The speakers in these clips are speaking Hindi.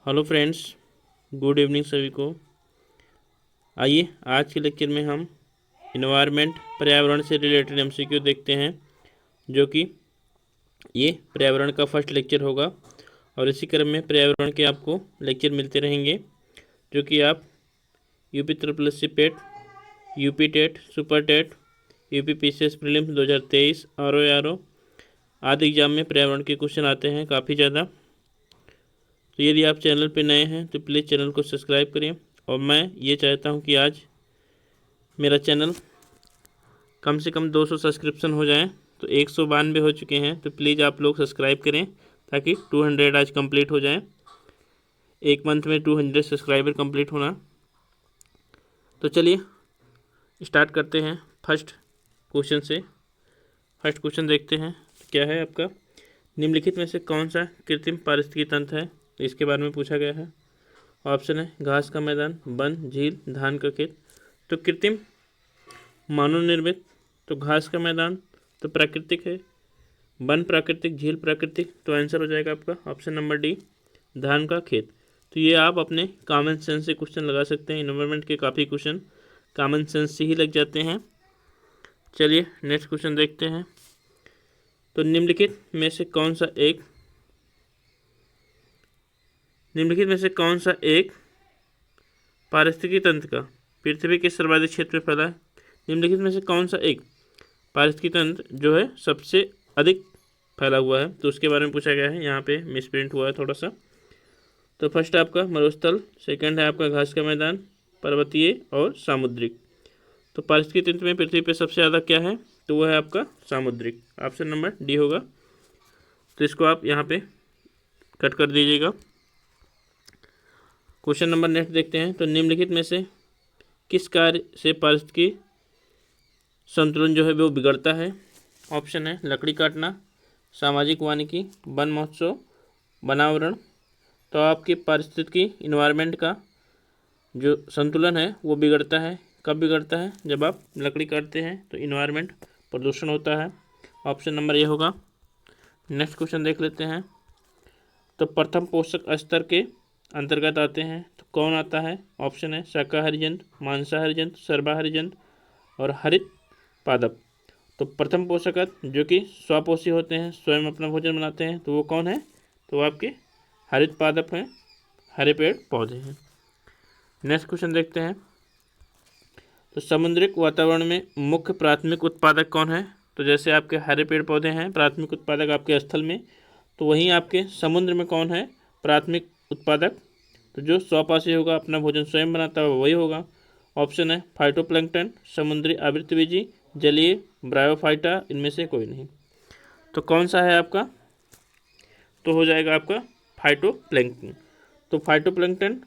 हेलो फ्रेंड्स, गुड इवनिंग सभी को। आइए आज के लेक्चर में हम इन्वायरमेंट पर्यावरण से रिलेटेड एमसीक्यू देखते हैं, जो कि ये पर्यावरण का फर्स्ट लेक्चर होगा। और इसी क्रम में पर्यावरण के आपको लेक्चर मिलते रहेंगे, जो कि आप UP triple SC PET, UP TET, super TET, UP PCS prelims 2023, RO आदि एग्जाम में पर्यावरण के क्वेश्चन आते हैं काफ़ी ज़्यादा। तो यदि आप चैनल पर नए हैं तो प्लीज़ चैनल को सब्सक्राइब करें। और मैं ये चाहता हूं कि आज मेरा चैनल कम से कम 200 सब्सक्रिप्शन हो जाएं। तो 192 हो चुके हैं, तो प्लीज़ आप लोग सब्सक्राइब करें ताकि 200 आज कंप्लीट हो जाएं। एक मंथ में 200 सब्सक्राइबर कंप्लीट होना। तो चलिए स्टार्ट करते हैं फर्स्ट क्वेश्चन से। फर्स्ट क्वेश्चन देखते हैं क्या है आपका। निम्नलिखित में से कौन सा कृत्रिम पारिस्थितिकी तंत्र है, तो इसके बारे में पूछा गया है। ऑप्शन है घास का मैदान, वन, झील, धान का खेत। तो कृत्रिम मानव निर्मित, तो घास का मैदान तो प्राकृतिक है, वन प्राकृतिक, झील प्राकृतिक। तो आंसर हो जाएगा आपका ऑप्शन नंबर डी, धान का खेत। तो ये आप अपने कॉमन सेंस से क्वेश्चन लगा सकते हैं। इन्वायरमेंट के काफ़ी क्वेश्चन कॉमन सेंस से ही लग जाते हैं। चलिए नेक्स्ट क्वेश्चन देखते हैं। तो निम्नलिखित में से कौन सा एक पारिस्थितिकी तंत्र का पृथ्वी के सर्वाधिक क्षेत्र में फैला है। निम्नलिखित में से कौन सा एक पारिस्थितिकी तंत्र जो है सबसे अधिक फैला हुआ है, तो उसके बारे में पूछा गया है। यहाँ पे मिसप्रिंट हुआ है थोड़ा सा। तो फर्स्ट आपका मरुस्थल, सेकंड है आपका घास का मैदान, पर्वतीय और सामुद्रिक। तो पारिस्थितिकी तंत्र में पृथ्वी पे सबसे ज़्यादा क्या है, तो वह है आपका सामुद्रिक। ऑप्शन नंबर डी होगा। तो इसको आप यहाँ पे कट कर दीजिएगा। क्वेश्चन नंबर नेक्स्ट देखते हैं। तो निम्नलिखित में से किस कार्य से पारिस्थितिकी संतुलन जो है वो बिगड़ता है। ऑप्शन है लकड़ी काटना, सामाजिक वानिकी, वन महोत्सव, वनावरण। तो आपके पारिस्थितिकी इन्वायरमेंट का जो संतुलन है वो बिगड़ता है। कब बिगड़ता है, जब आप लकड़ी काटते हैं तो इन्वायरमेंट प्रदूषण होता है। ऑप्शन नंबर ये होगा। नेक्स्ट क्वेश्चन देख लेते हैं। तो प्रथम पोषक स्तर के अंतर्गत आते हैं तो कौन आता है। ऑप्शन है शाकाहारी जंतु, मांसाहारी जंतु, सर्वाहारी जंतु और हरित पादप। तो प्रथम पोषक जो कि स्वपोषी होते हैं, स्वयं अपना भोजन बनाते हैं, तो वो कौन है, तो वो आपके हरित पादप हैं, हरे पेड़ पौधे हैं। नेक्स्ट क्वेश्चन देखते हैं। तो समुद्रिक वातावरण में मुख्य प्राथमिक उत्पादक कौन है। तो जैसे आपके हरे पेड़ पौधे हैं प्राथमिक उत्पादक आपके स्थल में, तो वहीं आपके समुद्र में कौन है प्राथमिक उत्पादक, तो जो स्वपासी होगा, अपना भोजन स्वयं बनाता है, वही होगा। ऑप्शन है फाइटोप्लैंक्टन, समुद्री आवृतबीजी, जलीय, ब्रायोफाइटा, इनमें से कोई नहीं। तो कौन सा है आपका, तो हो जाएगा आपका फाइटोप्लैंक्टन। तो फाइटोप्लैंक्टन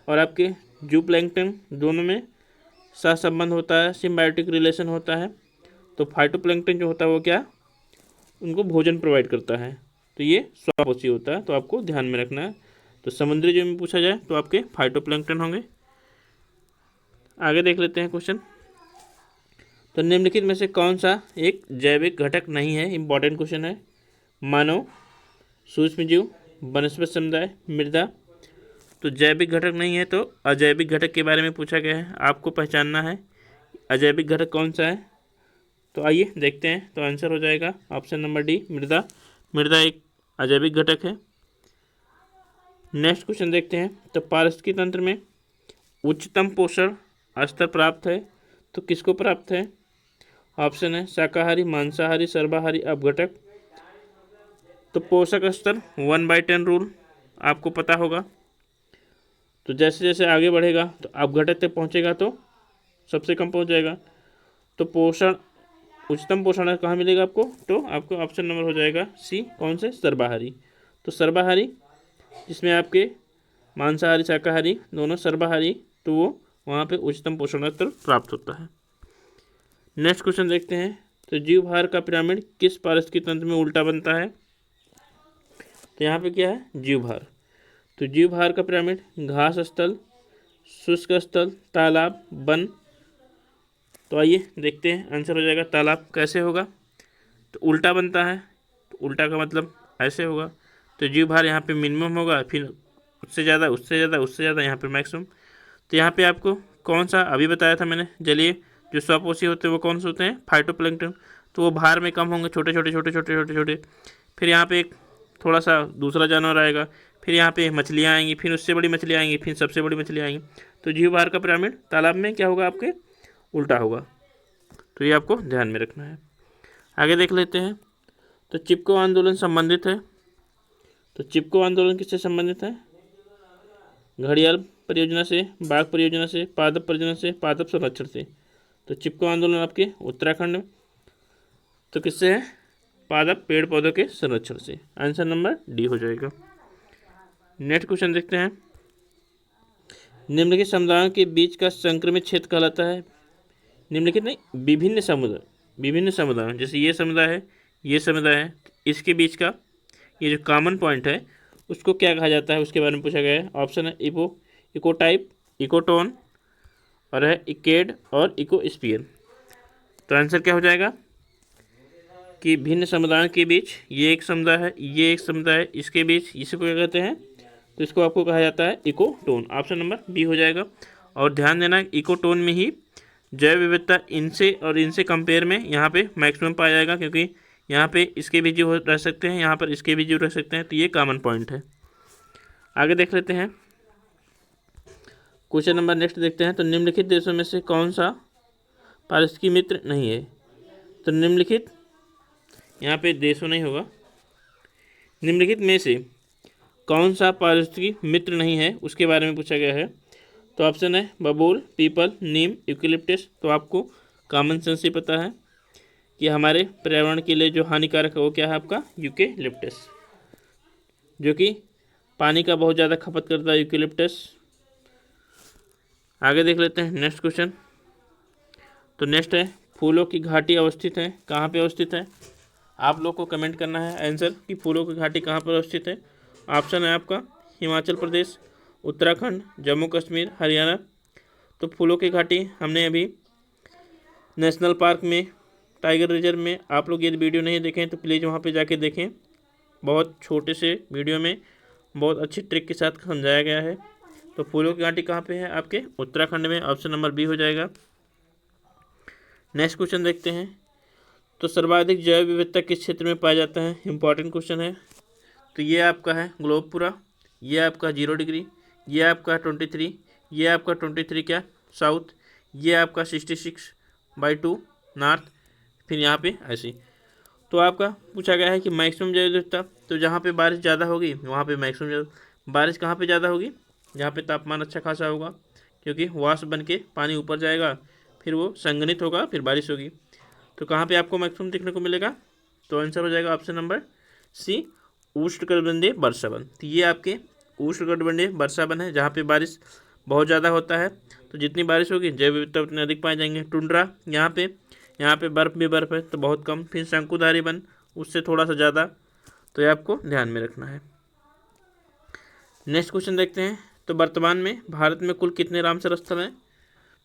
और आपके जूप्लैंक्टन दोनों में सहसंबंध होता है, सिम्बायोटिक रिलेशन होता है। तो फाइटोप्लैंक्टन जो होता है वो क्या, उनको भोजन प्रोवाइड करता है, तो ये स्वपोषी होता है, तो आपको ध्यान में रखना है। तो समुद्री जीव में पूछा जाए तो आपके फाइटोप्लैंक्टन होंगे। आगे देख लेते हैं क्वेश्चन। तो निम्नलिखित में से कौन सा एक जैविक घटक नहीं है, इंपॉर्टेंट क्वेश्चन है। मानव, सूक्ष्मजीव, वनस्पति समुदाय, मृदा। तो जैविक घटक नहीं है, तो अजैविक घटक के बारे में पूछा गया है, आपको पहचानना है अजैविक घटक कौन सा है। तो आइए देखते हैं। तो आंसर हो जाएगा ऑप्शन नंबर डी, मृदा। मृदा एक अजैविक घटक है। नेक्स्ट क्वेश्चन देखते हैं। तो पारिस्थितिकी तंत्र में उच्चतम पोषण स्तर प्राप्त है, तो किसको प्राप्त है। ऑप्शन है शाकाहारी, मांसाहारी, सर्वाहारी, अपघटक। तो पोषक स्तर 1/10 रूल आपको पता होगा। तो जैसे जैसे आगे बढ़ेगा तो अपघटक तक पहुंचेगा तो सबसे कम पहुंच जाएगा। तो पोषण, उच्चतम पोषण कहाँ मिलेगा आपको, तो आपको ऑप्शन नंबर हो जाएगा सी, कौन से, सर्वाहारी। तो सर्वाहारी जिसमें आपके मांसाहारी शाकाहारी दोनों सर्वाहारी, तो वो वहाँ पे उच्चतम पोषण स्तर प्राप्त होता है। नेक्स्ट क्वेश्चन देखते हैं। तो जीवभार का पिरामिड किस पारिस्थितिकी तंत्र में उल्टा बनता है। तो यहाँ पे क्या है, जीवभार। तो जीवभार का पिरामिड घास स्थल, शुष्क स्थल, तालाब, वन। तो आइए देखते हैं। आंसर हो जाएगा तालाब। कैसे होगा, तो उल्टा बनता है, तो उल्टा का मतलब ऐसे होगा। तो जीवभार यहाँ पे मिनिमम होगा, फिर उससे ज़्यादा, उससे ज़्यादा, उससे ज़्यादा, यहाँ पे मैक्सिमम। तो यहाँ पे आपको कौन सा अभी बताया था मैंने, जलीय जो स्वपोषी होते हैं वो कौन से होते हैं, फाइटोप्लैंक्टन। तो वो भार में कम होंगे, छोटे छोटे छोटे छोटे छोटे छोटे। फिर यहाँ पे एक थोड़ा सा दूसरा जानवर आएगा, फिर यहाँ पे मछलियाँ आएंगी, फिर उससे बड़ी मछलियाँ आएंगी, फिर सबसे बड़ी मछलियाँ आएंगी। तो जीव भार का पिरामिड तालाब में क्या होगा, आपके उल्टा होगा। तो ये आपको ध्यान में रखना है। आगे देख लेते हैं। तो चिपको आंदोलन संबंधित है। तो चिपको आंदोलन किससे संबंधित है, घड़ियाल परियोजना से, बाघ परियोजना से, पादप परियोजना से, पादप संरक्षण से। तो चिपको आंदोलन आपके उत्तराखंड में, तो किससे है, पादप पेड़ पौधों के संरक्षण से। आंसर नंबर डी हो जाएगा। नेक्स्ट क्वेश्चन देखते हैं। निम्नलिखित समुदायों के बीच का संक्रमित क्षेत्र कहलाता है। निम्नलिखित नहीं, विभिन्न समुदाय, विभिन्न समुदाय, जैसे ये समुदाय है, ये समुदाय है, इसके बीच का ये जो कॉमन पॉइंट है उसको क्या कहा जाता है, उसके बारे में पूछा गया है। ऑप्शन है इकोटाइप, इकोटोन, और है इकेड और इकोस्फीयर। तो आंसर क्या हो जाएगा कि भिन्न समुदायों के बीच, ये एक समुदाय है, ये एक समुदाय है, इसके बीच इसी को क्या कहते हैं, तो इसको आपको कहा जाता है इकोटोन। ऑप्शन नंबर बी हो जाएगा। और ध्यान देना, इकोटोन में ही जैव विविधता इनसे और इनसे कंपेयर में यहाँ पे मैक्सिमम पाया जाएगा, क्योंकि यहाँ पे इसके भी जीव रह सकते हैं, यहाँ पर इसके भी जीव रह सकते हैं। तो ये कॉमन पॉइंट है। आगे देख लेते हैं क्वेश्चन नंबर नेक्स्ट देखते हैं। तो निम्नलिखित देशों में से कौन सा पारिस्थितिकी मित्र नहीं है। तो निम्नलिखित, यहाँ पे देशों नहीं होगा, निम्नलिखित में से कौन सा पारिस्थितिकी मित्र नहीं है उसके बारे में पूछा गया है। तो ऑप्शन है बबूल, पीपल, नीम, यूकेलिप्टस। तो आपको कॉमन सेंस ही पता है कि हमारे पर्यावरण के लिए जो हानिकारक है वो क्या है, आपका यूकेलिप्टस, जो कि पानी का बहुत ज़्यादा खपत करता है यूकेलिप्टस। आगे देख लेते हैं नेक्स्ट क्वेश्चन। तो नेक्स्ट है, फूलों की घाटी अवस्थित है, कहाँ पे अवस्थित है। आप लोग को कमेंट करना है आंसर कि फूलों की घाटी कहाँ पर अवस्थित है। ऑप्शन है आपका हिमाचल प्रदेश, उत्तराखंड, जम्मू कश्मीर, हरियाणा। तो फूलों की घाटी हमने अभी नेशनल पार्क में, टाइगर रिजर्व में, आप लोग यदि वीडियो नहीं देखें तो प्लीज़ वहाँ पे जाके देखें। बहुत छोटे से वीडियो में बहुत अच्छी ट्रिक के साथ समझाया गया है। तो फूलों की घाटी कहाँ पे है, आपके उत्तराखंड में। ऑप्शन नंबर बी हो जाएगा। नेक्स्ट क्वेश्चन देखते हैं। तो सर्वाधिक जैव विविधता किस क्षेत्र में पाया जाता है, इंपॉर्टेंट क्वेश्चन है। तो ये आपका है ग्लोब पूरा, ये आपका 0 डिग्री, ये आपका 23, ये आपका 23 क्या साउथ, ये आपका 66/2 नॉर्थ, फिर यहाँ पे ऐसे। तो आपका पूछा गया है कि मैक्सिमम जैव विविधता, तो जहाँ पे बारिश ज़्यादा होगी वहाँ पे मैक्सिमम बारिश कहाँ पे ज़्यादा होगी, जहाँ पे तापमान अच्छा खासा होगा, क्योंकि वाष्प बन के पानी ऊपर जाएगा, फिर वो संघनित होगा, फिर बारिश होगी। तो कहाँ पे आपको मैक्सिमम देखने को मिलेगा। तो आंसर हो जाएगा ऑप्शन नंबर सी, उष्णकटिबंधीय वर्षावन। तो ये आपके उष्णकटिबंधीय वर्षावन है, जहाँ पे बारिश बहुत ज़्यादा होता है। तो जितनी बारिश होगी जैव विविधता उतने अधिक पाए जाएंगे। टुंड्रा, यहाँ पे बर्फ़ भी बर्फ़ है तो बहुत कम। फिर शंकुधारी वन, उससे थोड़ा सा ज़्यादा। तो ये आपको ध्यान में रखना है। नेक्स्ट क्वेश्चन देखते हैं। तो वर्तमान में भारत में कुल कितने रामसर स्थल हैं।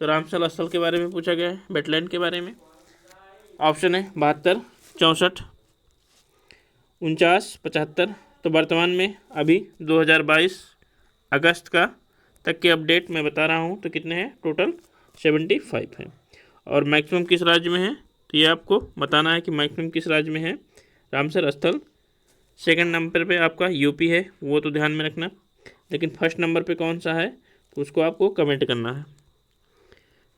तो रामसर स्थल के बारे में पूछा गया है, वेटलैंड के बारे में। ऑप्शन है 72, 64, 49, 75। तो वर्तमान में अभी 2022 अगस्त का तक के अपडेट मैं बता रहा हूँ, तो कितने हैं टोटल 75 हैं। और मैक्सिमम किस राज्य में है, तो ये आपको बताना है कि मैक्सिमम किस राज्य में है रामसर स्थल। सेकंड नंबर पे आपका यूपी है, वो तो ध्यान में रखना, लेकिन फर्स्ट नंबर पे कौन सा है तो उसको आपको कमेंट करना है।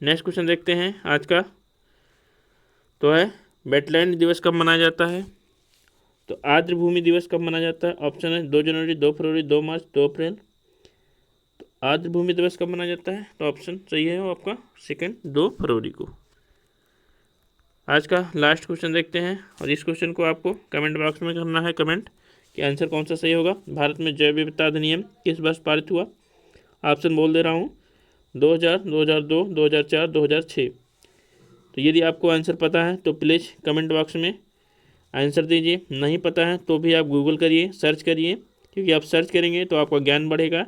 नेक्स्ट क्वेश्चन देखते हैं आज का, तो है वेटलैंड दिवस कब मनाया जाता है। तो आर्द्र भूमि दिवस कब मनाया जाता है। ऑप्शन है 2 जनवरी, 2 फरवरी, 2 मार्च, 2 अप्रैल। तो आर्द्र भूमि दिवस कब मनाया जाता है, तो ऑप्शन सही है वो आपका सेकंड, 2 फरवरी को। आज का लास्ट क्वेश्चन देखते हैं, और इस क्वेश्चन को आपको कमेंट बॉक्स में करना है कमेंट कि आंसर कौन सा सही होगा। भारत में जैव विविधता अधिनियम किस वर्ष पारित हुआ। ऑप्शन बोल दे रहा हूँ, 2000, 2002, 2004, 2006। तो यदि आपको आंसर पता है तो प्लीज़ कमेंट बॉक्स में आंसर दीजिए। नहीं पता है तो भी आप गूगल करिए, सर्च करिए, क्योंकि आप सर्च करेंगे तो आपका ज्ञान बढ़ेगा।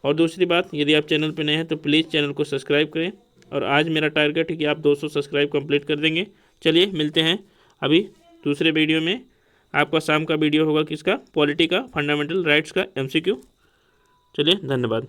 और दूसरी बात, यदि आप चैनल पर नए हैं तो प्लीज़ चैनल को सब्सक्राइब करें। और आज मेरा टारगेट है कि आप 200 सब्सक्राइब कंप्लीट कर देंगे। चलिए मिलते हैं अभी दूसरे वीडियो में। आपका शाम का वीडियो होगा किसका, पॉलिटी का, फंडामेंटल राइट्स का MCQ। चलिए, धन्यवाद।